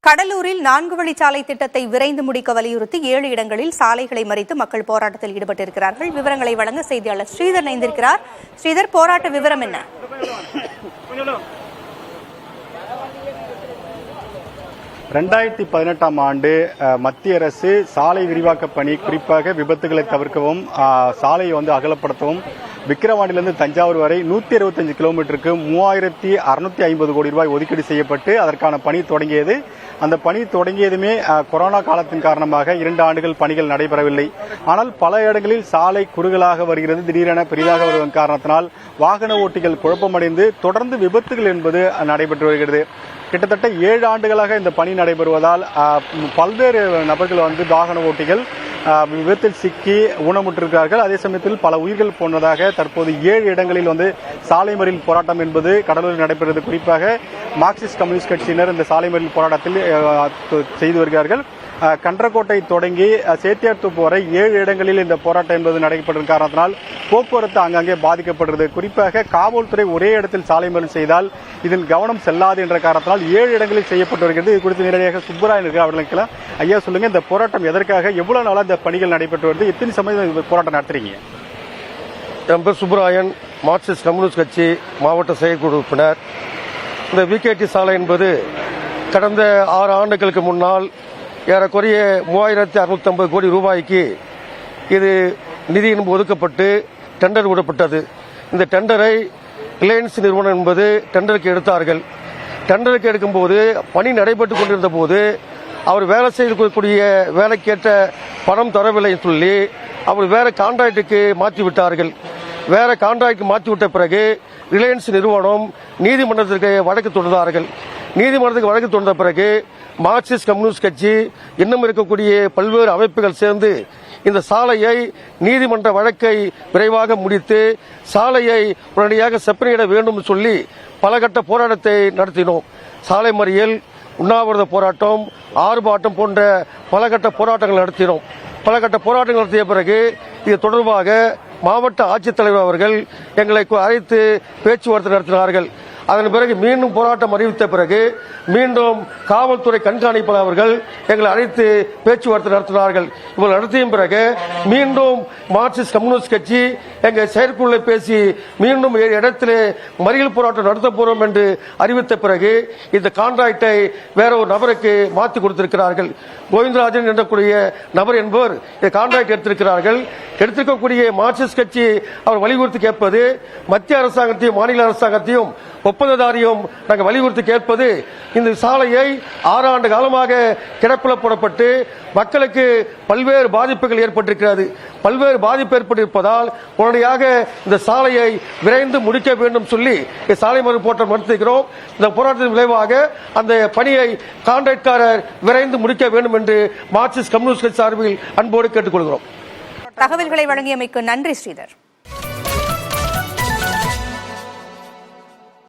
கடலூரில் 4 வழிச்சாலை திட்டத்தை விரைந்து முடிக்க வலியுறுத்தி 7 இடங்களில் சாலைகளை மறித்து மக்கள் போராட்டத்தில் ஈடுபட்டிருக்கிறார்கள். விவரங்களை வழங்க செய்தியாளர் ஸ்ரீதர் இணைந்திருக்கிறார். ஸ்ரீதர், போராட்ட விவரம் என்ன? 2018ஆம் ஆண்டு மத்திய அரசு சாலை விரிவாக்க பணி, குறிப்பாக விபத்துகளை தவிர்க்கவும் சாலையை அகலப்படுத்தவும் விக்கிரவாண்டியிலிருந்து தஞ்சாவூர் வரை 125 கிலோமீட்டருக்கு 3650 கோடி ரூபாய் ஒதுக்கீடு செய்யப்பட்டு அதற்கான பணி தொடங்கியது. அந்த பணி தொடங்கியதுமே கொரோனா காலத்தின் காரணமாக 2 ஆண்டுகள் பணிகள் நடைபெறவில்லை. ஆனால் பல இடங்களில் சாலை குறுகலாக வருகிறது. திடீரென பெரிதாக வருவதன் காரணத்தினால் வாகன ஓட்டிகள் குழப்பமடைந்து தொடர்ந்து விபத்துகள் என்பது நடைபெற்று வருகிறது. கிட்டத்தட்ட 7 ஆண்டுகளாக இந்த பணி நடைபெறுவதால் பல்வேறு நபர்கள் வாகன ஓட்டிகள் விபத்தில் சிக்கி ஊனமுற்றிருக்கிறார்கள். அதே சமயத்தில் பல உயிர்கள் போனதாக தற்போது 7 இடங்களில் சாலை மறியல் போராட்டம் என்பது கடலூரில் நடைபெறுகிறது. குறிப்பாக மார்க்சிஸ்ட் கம்யூனிஸ்ட் கட்சியினர் இந்த சாலை மறியல் போராட்டத்தில் செய்து வருகிறார்கள். கன்றக்கோட்டை தொடங்கி சேத்தியார்தோப்பு வரை 7 இடங்களில் இந்த போராட்டம் என்பது நடைபெறும் காரணத்தினால் போக்குவரத்து அங்கங்கே பாதிக்கப்படுகிறது. குறிப்பாக காவல்துறை ஒரே இடத்தில் சாலை மறியல் செய்தால் இதன் கவனம் செல்லாது என்ற காரணத்தினால் 7 இடங்களில் செய்யப்பட்டு வருகிறது. இது குறித்து நேரடியாக சுப்பராயன் இருக்கிற அவர்களுக்கு ஐயா சொல்லுங்க, இந்த போராட்டம் எதற்காக, எவ்வளவு நாளா இந்த பணிகள் நடைபெற்று வருது, எத்தனை சமயம் போராட்டம் நடத்துறீங்க? என் பேர் சுப்பராயன், மார்க்சிஸ்ட் கம்யூனிஸ்ட் கட்சி மாவட்ட செயற்குழு உறுப்பினர். இந்த விகேடி சாலை என்பது கடந்த 6 ஆண்டுகளுக்கு முன்னால் ஏறக்குறைய 3650 கோடி ரூபாய்க்கு இது நிதி ஒதுக்கப்பட்டு டெண்டர் விடப்பட்டது. இந்த டெண்டரை ரிலையன்ஸ் நிறுவனம் என்பது டெண்டருக்கு எடுத்தார்கள். டெண்டருக்கு எடுக்கும்போது பணி நடைபெற்றுக் கொண்டிருந்த போது அவர் வேலை செய்யக்கூடிய வேலைக்கேற்ற பணம் தரவில்லை சொல்லி அவர் வேற கான்ட்ராக்டுக்கு மாற்றிவிட்டார்கள். வேற கான்ட்ராக்ட் மாற்றிவிட்ட பிறகு ரிலையன்ஸ் நிறுவனம் நீதிமன்றத்திற்கு வழக்கு தொடர்ந்தார்கள். நீதிமன்றத்துக்கு வழக்கு தொடர்ந்த பிறகு மார்க்சிஸ்ட் கம்யூனிஸ்ட் கட்சி இன்னும் இருக்கக்கூடிய பல்வேறு அமைப்புகள் சேர்ந்து இந்த சாலையை நீதிமன்ற வழக்கை விரைவாக முடித்து சாலையை உடனடியாக செப்பனிட வேண்டும் சொல்லி பல கட்ட போராட்டத்தை நடத்தினோம். சாலை மறியல், உண்ணாவிரத போராட்டம், ஆர்ப்பாட்டம் போன்ற பல கட்ட போராட்டங்கள் நடத்தினோம். பல கட்ட போராட்டங்கள் நடத்திய பிறகு இது தொடர்பாக மாவட்ட ஆட்சித்தலைவர் அவர்கள் எங்களை அழைத்து பேச்சுவார்த்தை நடத்தினார்கள். அதன் பிறகு மீண்டும் போராட்டம் அறிவித்த பிறகு மீண்டும் காவல்துறை கண்காணிப்பாளர் அவர்கள் எங்களை அழைத்து பேச்சுவார்த்தை நடத்தினார்கள். இவர்கள் நடத்திய பிறகு மீண்டும் மார்க்சிஸ்ட் கம்யூனிஸ்ட் கட்சி எங்கள் செயற்குழுவை பேசி மீண்டும் இடத்திலே மறியல் போராட்டம் நடத்த போறோம் என்று அறிவித்த பிறகு இந்த கான்ட்ராக்டை வேற ஒரு நபருக்கு மாற்றி கொடுத்திருக்கிறார்கள். கோவிந்தராஜன் என்றக்கூடிய நபர் என்பவர் இந்த கான்ட்ராக்ட் எடுத்திருக்கிறார்கள். எடுத்திருக்கக்கூடிய மார்க்சிஸ்ட் கட்சி அவர் வலியுறுத்தி கேட்பது, மத்திய அரசாங்கத்தையும் மாநில அரசாங்கத்தையும் ஒப்பந்ததாரியும் நாங்கள் வலியுறுத்தி கேட்பது, இந்த சாலையை 6 ஆண்டு காலமாக கிடப்பில் போடப்பட்டு மக்களுக்கு பல்வேறு பாதிப்புகள் ஏற்பட்டிருக்கிறது. பல்வேறு பாதிப்பு ஏற்பட்டிருப்பதால் உடனடியாக இந்த சாலையை விரைந்து முடிக்க வேண்டும் சொல்லி சாலை மறியல் போராட்டம் நடத்துகிறோம். இந்த போராட்டத்தின் விளைவாக அந்த பணியை கான்ட்ராக்டர் விரைந்து முடிக்க வேண்டும் என்று மார்க்சிஸ்ட் கம்யூனிஸ்ட் சார்பில் அன்போடு கேட்டுக்கொள்கிறோம். தகவல்களை வழங்கியமைக்கு நன்றி ஸ்ரீதர்.